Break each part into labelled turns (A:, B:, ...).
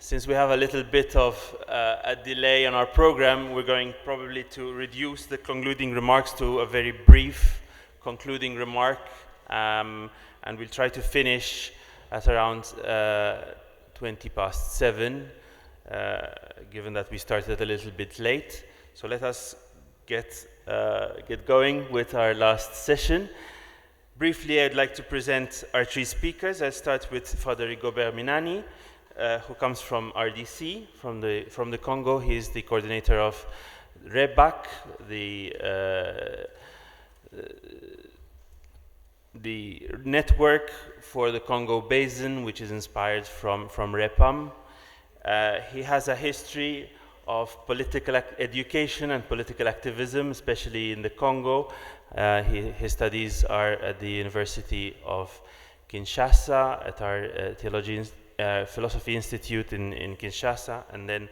A: Since we have a little bit of a delay on our program, we're going probably to reduce the concluding remarks to a very brief concluding remark, and we'll try to finish at around 7:20, given that we started a little bit late. So let us get going with our last session. Briefly, I'd like to present our three speakers. I'll start with Father Rigobert Minani, who comes from RDC, from the Congo. He's the coordinator of REBAC, the network for the Congo Basin, which is inspired from REPAM. He has a history of political education and political activism, especially in the Congo. His studies are at the University of Kinshasa, at our Philosophy Institute in Kinshasa, and then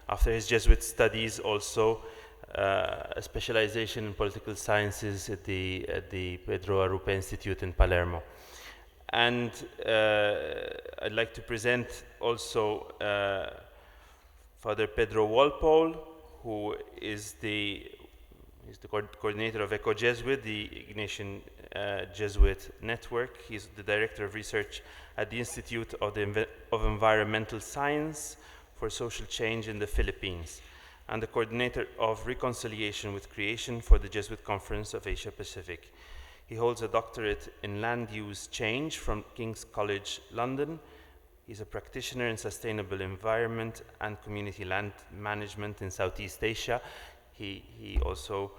A: after his Jesuit studies also a specialization in political sciences at the Pedro Walpole Institute in Palermo. And I'd like to present also Father Pedro Walpole, who is the coordinator of ECO-Jesuit, the Ignatian Jesuit network. He's the director of research at the Institute of Environmental Science for Social Change in the Philippines, and the coordinator of Reconciliation with Creation for the Jesuit Conference of Asia Pacific. He holds a doctorate in land use change from King's College London. He's a practitioner in sustainable environment and community land management in Southeast Asia. He also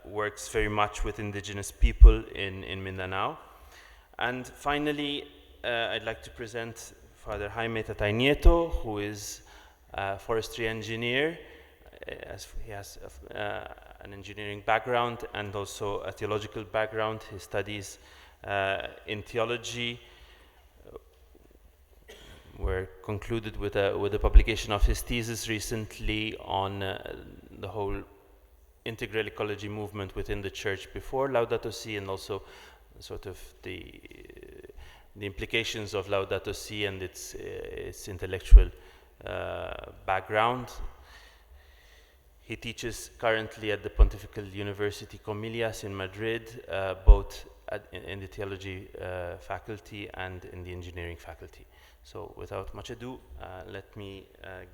A: works very much with indigenous people in Mindanao. And finally, I'd like to present Father Jaime Tatay Nieto, who is a forestry engineer. He has an engineering background and also a theological background. His studies in theology were concluded with the publication of his thesis recently on the whole integral ecology movement within the church before Laudato Si, and also sort of the implications of Laudato Si and its intellectual background. He teaches currently at the Pontifical University Comillas in Madrid, both in the theology faculty and in the engineering faculty. So without much ado, let me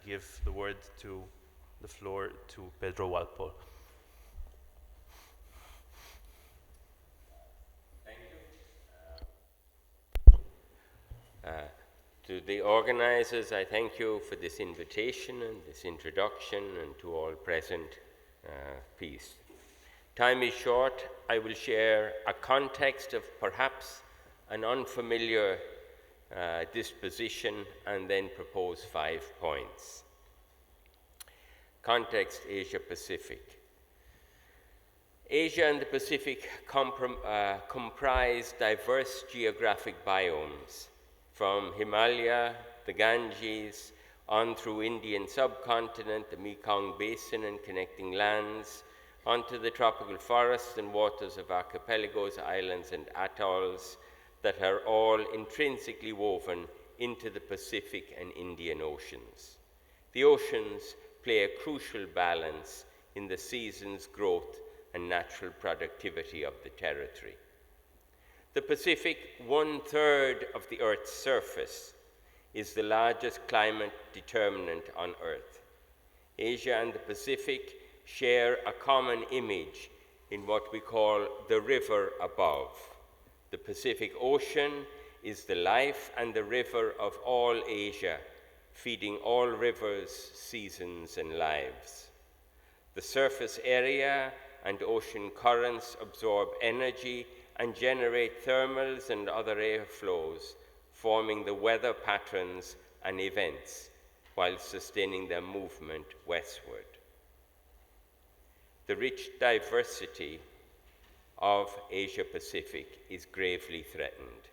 A: give the floor to Pedro Walpole.
B: Thank you. To the organizers, I thank you for this invitation and this introduction, and to all present, peace. Time is short. I will share a context of perhaps an unfamiliar disposition and then propose 5 points. Context: Asia Pacific. Asia and the Pacific comprise diverse geographic biomes, from Himalaya, the Ganges, on through Indian subcontinent, the Mekong Basin and connecting lands, onto the tropical forests and waters of archipelagos, islands, and atolls that are all intrinsically woven into the Pacific and Indian Oceans. The oceans play a crucial balance in the season's growth and natural productivity of the territory. The Pacific, 1/3 of the Earth's surface, is the largest climate determinant on Earth. Asia and the Pacific share a common image in what we call the river above. The Pacific Ocean is the life and the river of all Asia, feeding all rivers, seasons, and lives. The surface area and ocean currents absorb energy and generate thermals and other air flows, forming the weather patterns and events while sustaining their movement westward. The rich diversity of Asia-Pacific is gravely threatened.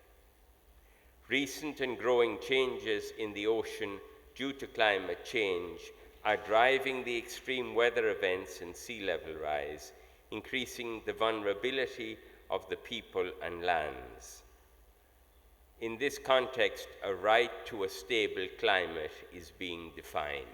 B: Recent and growing changes in the ocean due to climate change are driving the extreme weather events and sea level rise, increasing the vulnerability of the people and lands. In this context, a right to a stable climate is being defined.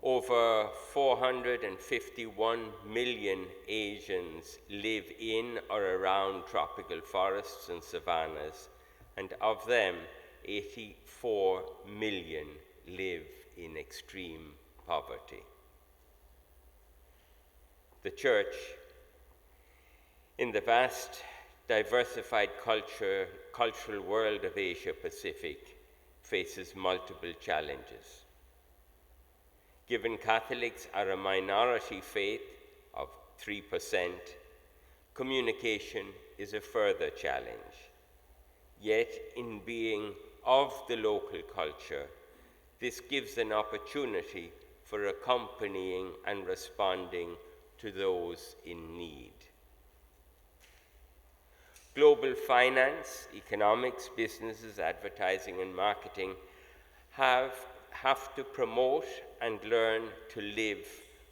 B: Over 451 million Asians live in or around tropical forests and savannas, and of them, 84 million live in extreme poverty. The Church, in the vast, diversified cultural world of Asia Pacific, faces multiple challenges. Given Catholics are a minority faith of 3%, communication is a further challenge. Yet, in being of the local culture, this gives an opportunity for accompanying and responding to those in need. Global finance, economics, businesses, advertising, and marketing have to promote and learn to live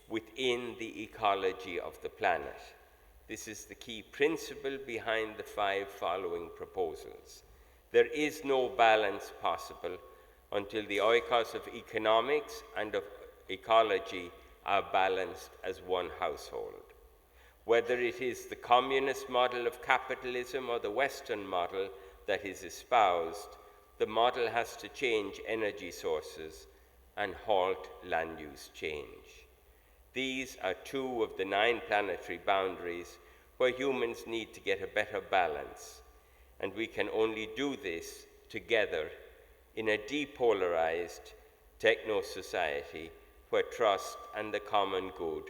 B: within the ecology of the planet. This is the key principle behind the 5 following proposals. There is no balance possible until the oikos of economics and of ecology are balanced as one household. Whether it is the communist model of capitalism or the Western model that is espoused, the model has to change energy sources and halt land use change. These are 2 of the 9 planetary boundaries where humans need to get a better balance, and we can only do this together in a depolarized techno-society where trust and the common good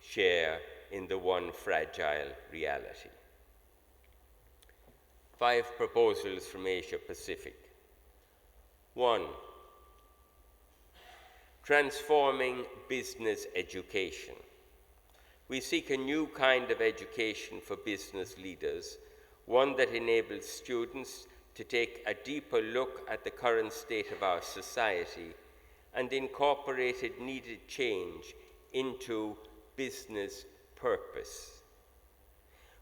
B: share in the one fragile reality. 5 proposals from Asia Pacific. 1. Transforming business education. We seek a new kind of education for business leaders, one that enables students to take a deeper look at the current state of our society and incorporated needed change into business purpose.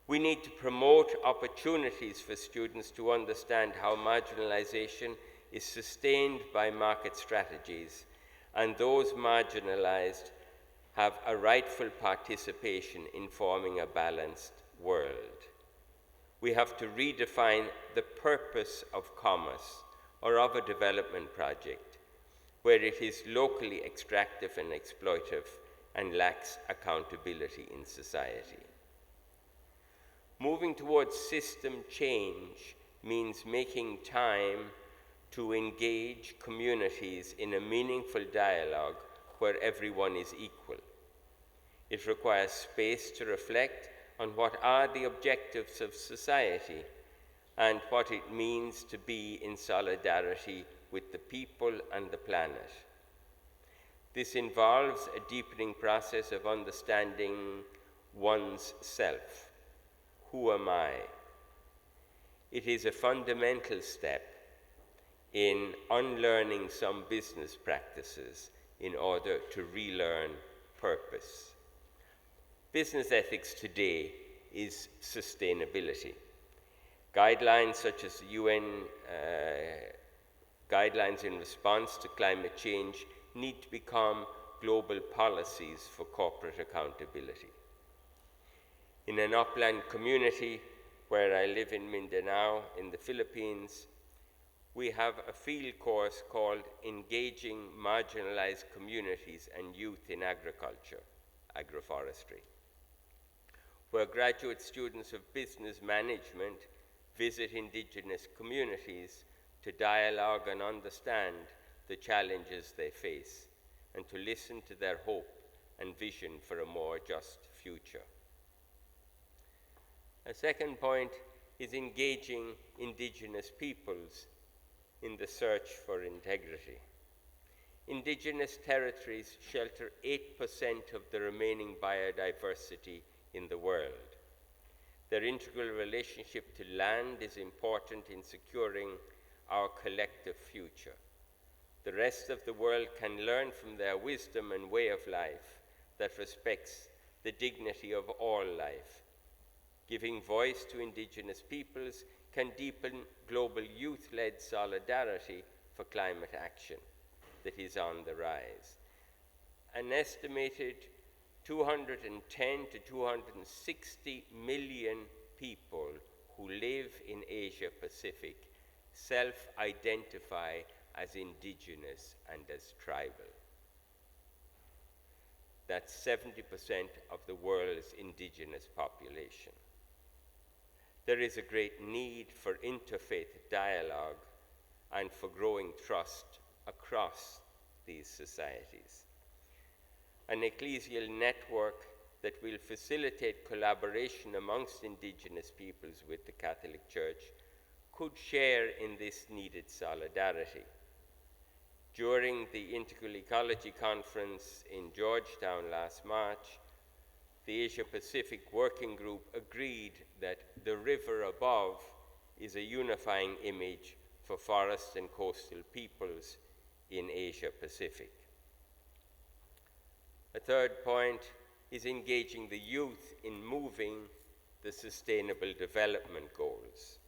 B: We need to promote opportunities for students to understand how marginalization is sustained by market strategies, and those marginalized have a rightful participation in forming a balanced world. We have to redefine the purpose of commerce or of a development project, where it is locally extractive and exploitive and lacks accountability in society. Moving towards system change means making time to engage communities in a meaningful dialogue where everyone is equal. It requires space to reflect on what are the objectives of society and what it means to be in solidarity with the people and the planet. This involves a deepening process of understanding one's self. Who am I? It is a fundamental step in unlearning some business practices in order to relearn purpose. Business ethics today is sustainability. Guidelines such as UN guidelines in response to climate change need to become global policies for corporate accountability. In an upland community where I live in Mindanao in the Philippines, we have a field course called Engaging Marginalized Communities and Youth in Agriculture, agroforestry, where graduate students of business management visit indigenous communities to dialogue and understand the challenges they face and to listen to their hope and vision for a more just future. A second point is engaging indigenous peoples in the search for integrity. Indigenous territories shelter 8% of the remaining biodiversity in the world. Their integral relationship to land is important in securing our collective future. The rest of the world can learn from their wisdom and way of life that respects the dignity of all life. Giving voice to Indigenous peoples can deepen global youth-led solidarity for climate action that is on the rise. An estimated 210 to 260 million people who live in Asia Pacific self-identify as indigenous and as tribal. That's 70% of the world's indigenous population. There is a great need for interfaith dialogue and for growing trust across these societies. An ecclesial network that will facilitate collaboration amongst indigenous peoples with the Catholic Church could share in this needed solidarity. During the Integral Ecology Conference in Georgetown last March, the Asia-Pacific Working Group agreed that the river above is a unifying image for forest and coastal peoples in Asia-Pacific. A third point is engaging the youth in moving the Sustainable Development Goals.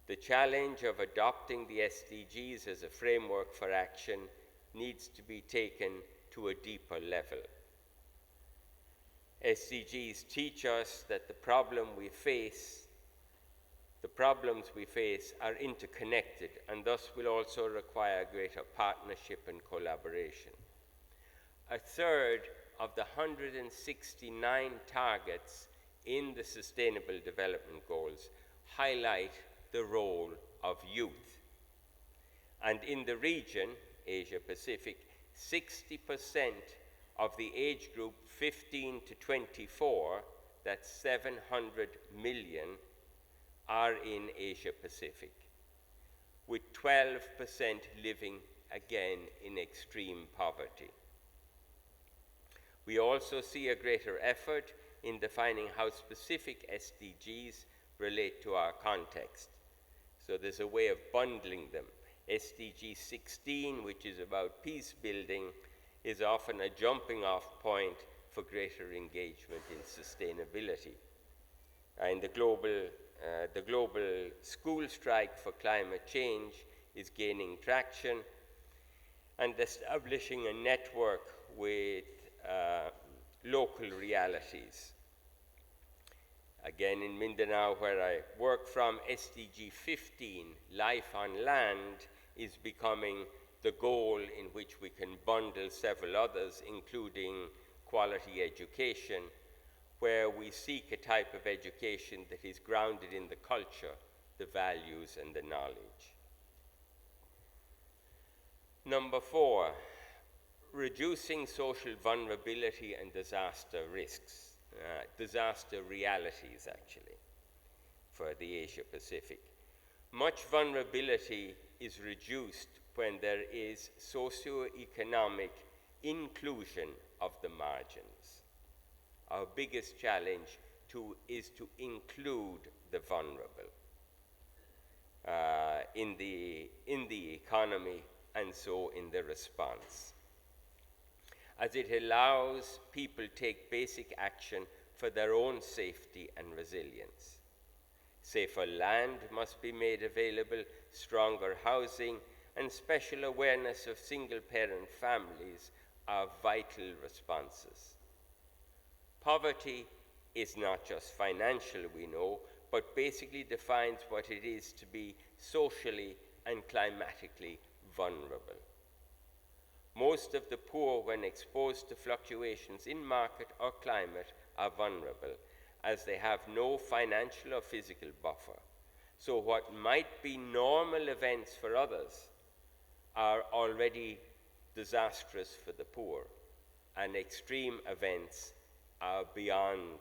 B: The challenge of adopting the SDGs as a framework for action needs to be taken to a deeper level. SDGs teach us that the problems we face are interconnected and thus will also require greater partnership and collaboration. A third of the 169 targets in the Sustainable Development Goals highlight the role of youth. And in the region, Asia Pacific, 60% of the age group 15 to 24, that's 700 million, are in Asia Pacific, with 12% living again in extreme poverty. We also see a greater effort in defining how specific SDGs relate to our context. So there's a way of bundling them. SDG 16, which is about peace building, is often a jumping off point for greater engagement in sustainability. And the global school strike for climate change is gaining traction and establishing a network with local realities. Again, in Mindanao, where I work from, SDG 15, Life on Land, is becoming the goal in which we can bundle several others, including quality education, where we seek a type of education that is grounded in the culture, the values, and the knowledge. Number 4, reducing social vulnerability and disaster risks, disaster realities actually, for the Asia Pacific. Much vulnerability is reduced when there is socio-economic inclusion of the margins. Our biggest challenge is to include the vulnerable in the economy and so in the response, as it allows people to take basic action for their own safety and resilience. Safer land must be made available, stronger housing, and special awareness of single-parent families are vital responses. Poverty is not just financial, we know, but basically defines what it is to be socially and climatically vulnerable. Most of the poor, when exposed to fluctuations in market or climate, are vulnerable, as they have no financial or physical buffer. So what might be normal events for others are already disastrous for the poor, and extreme events are beyond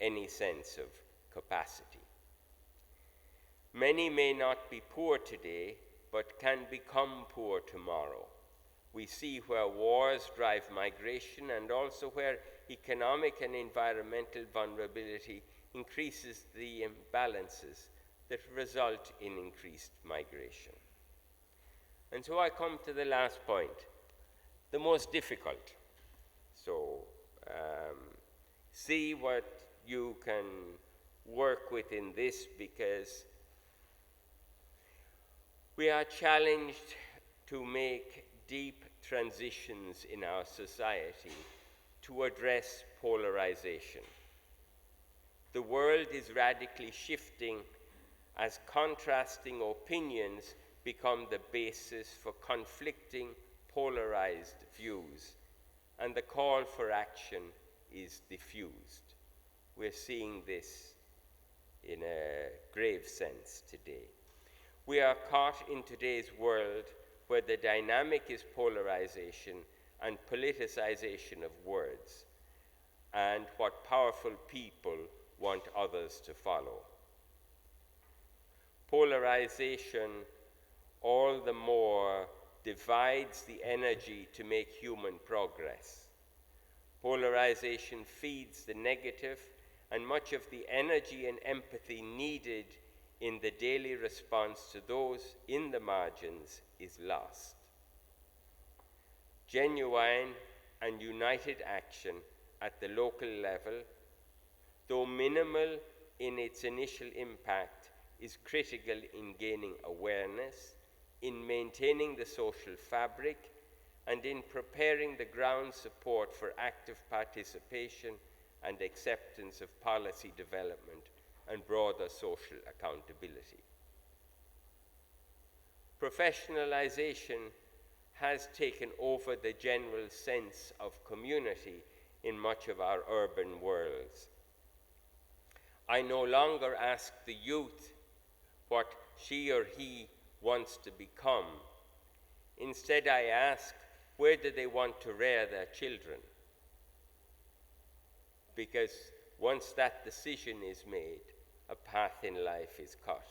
B: any sense of capacity. Many may not be poor today, but can become poor tomorrow. We see where wars drive migration and also where economic and environmental vulnerability increases the imbalances that result in increased migration. And so I come to the last point, the most difficult. So see what you can work within this, because we are challenged to make deep transitions in our society to address polarization. The world is radically shifting as contrasting opinions become the basis for conflicting, polarized views, and the call for action is diffused. We're seeing this in a grave sense today. We are caught in today's world where the dynamic is polarization and politicization of words, and what powerful people want others to follow. Polarization all the more divides the energy to make human progress. Polarization feeds the negative, and much of the energy and empathy needed in the daily response to those in the margins is lost. Genuine and united action at the local level, though minimal in its initial impact, is critical in gaining awareness, in maintaining the social fabric, and in preparing the ground support for active participation and acceptance of policy development and broader social accountability. Professionalization has taken over the general sense of community in much of our urban worlds. I no longer ask the youth what she or he wants to become. Instead, I ask, where do they want to rear their children? Because once that decision is made, a path in life is cut.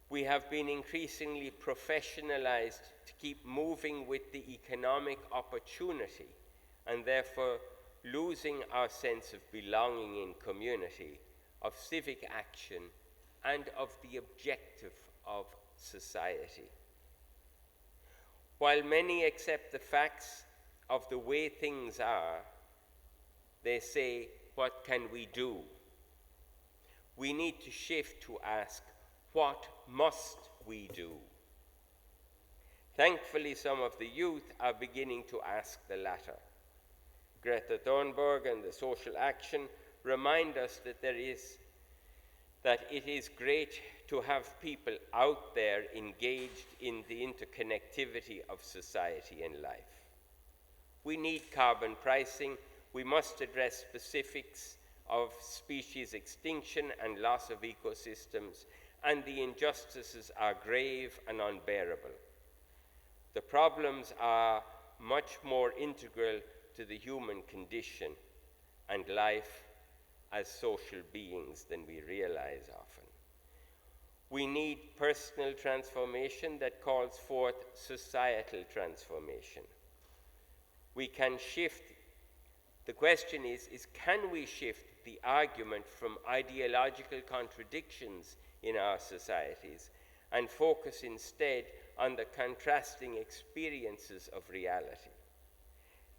B: We have been increasingly professionalized to keep moving with the economic opportunity, and therefore losing our sense of belonging in community, of civic action, and of the objective of society. While many accept the facts of the way things are, they say, what can we do? We need to shift to ask, what must we do? Thankfully, some of the youth are beginning to ask the latter. Greta Thunberg and the social action remind us that it is great to have people out there engaged in the interconnectivity of society and life. We need carbon pricing. We must address specifics of species extinction and loss of ecosystems, and the injustices are grave and unbearable. The problems are much more integral to the human condition and life as social beings than we realize often. We need personal transformation that calls forth societal transformation. We can shift. The question is can we shift the argument from ideological contradictions in our societies and focus instead on the contrasting experiences of reality?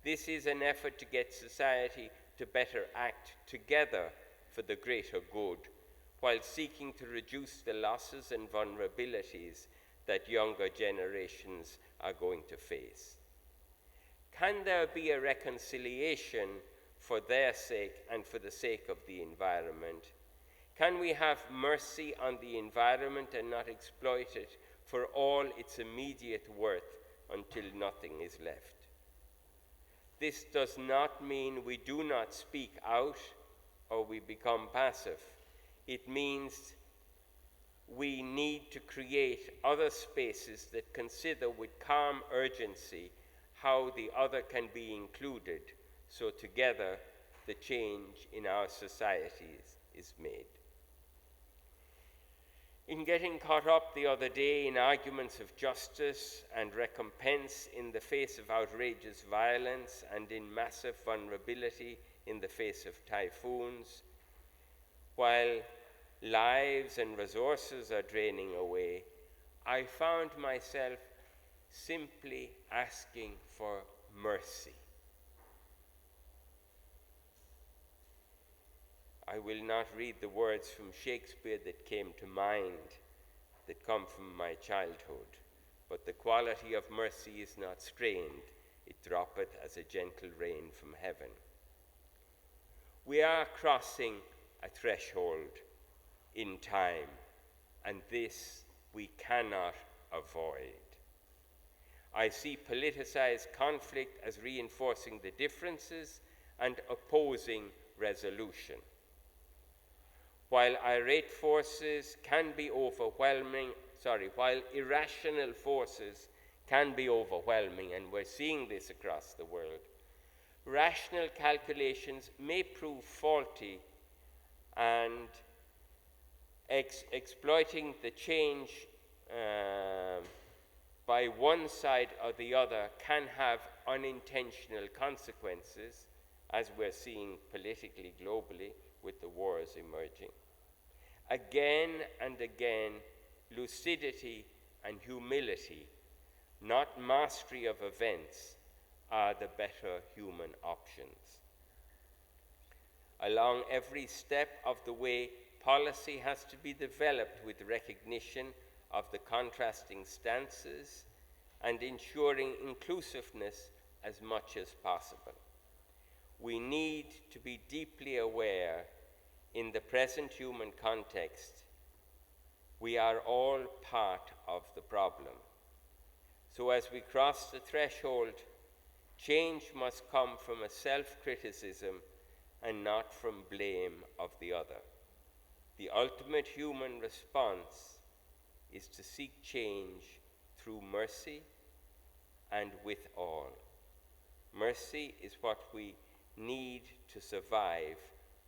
B: This is an effort to get society to better act together for the greater good, while seeking to reduce the losses and vulnerabilities that younger generations are going to face. Can there be a reconciliation for their sake and for the sake of the environment? Can we have mercy on the environment and not exploit it for all its immediate worth until nothing is left? This does not mean we do not speak out or we become passive. It means we need to create other spaces that consider with calm urgency how the other can be included, so together the change in our societies is made. In getting caught up the other day in arguments of justice and recompense in the face of outrageous violence and in massive vulnerability in the face of typhoons, while lives and resources are draining away, I found myself simply asking for mercy. I will not read the words from Shakespeare that came to mind, that come from my childhood. But the quality of mercy is not strained, it droppeth as a gentle rain from heaven. We are crossing a threshold in time, and this we cannot avoid. I see politicized conflict as reinforcing the differences and opposing resolution. While irate forces can be overwhelming, while irrational forces can be overwhelming, and we're seeing this across the world, rational calculations may prove faulty, and exploiting the change by one side or the other can have unintentional consequences, as we're seeing politically globally with the wars emerging. Again and again, lucidity and humility, not mastery of events, are the better human options. Along every step of the way, policy has to be developed with recognition of the contrasting stances and ensuring inclusiveness as much as possible. We need to be deeply aware in the present human context, we are all part of the problem. So as we cross the threshold, change must come from a self-criticism and not from blame of the other. The ultimate human response is to seek change through mercy and with all. Mercy is what we need to survive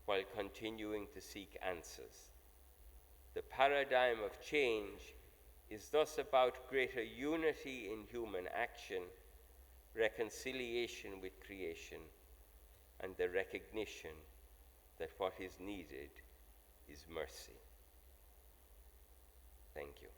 B: while continuing to seek answers. The paradigm of change is thus about greater unity in human action, reconciliation with creation, and the recognition that what is needed is mercy. Thank you.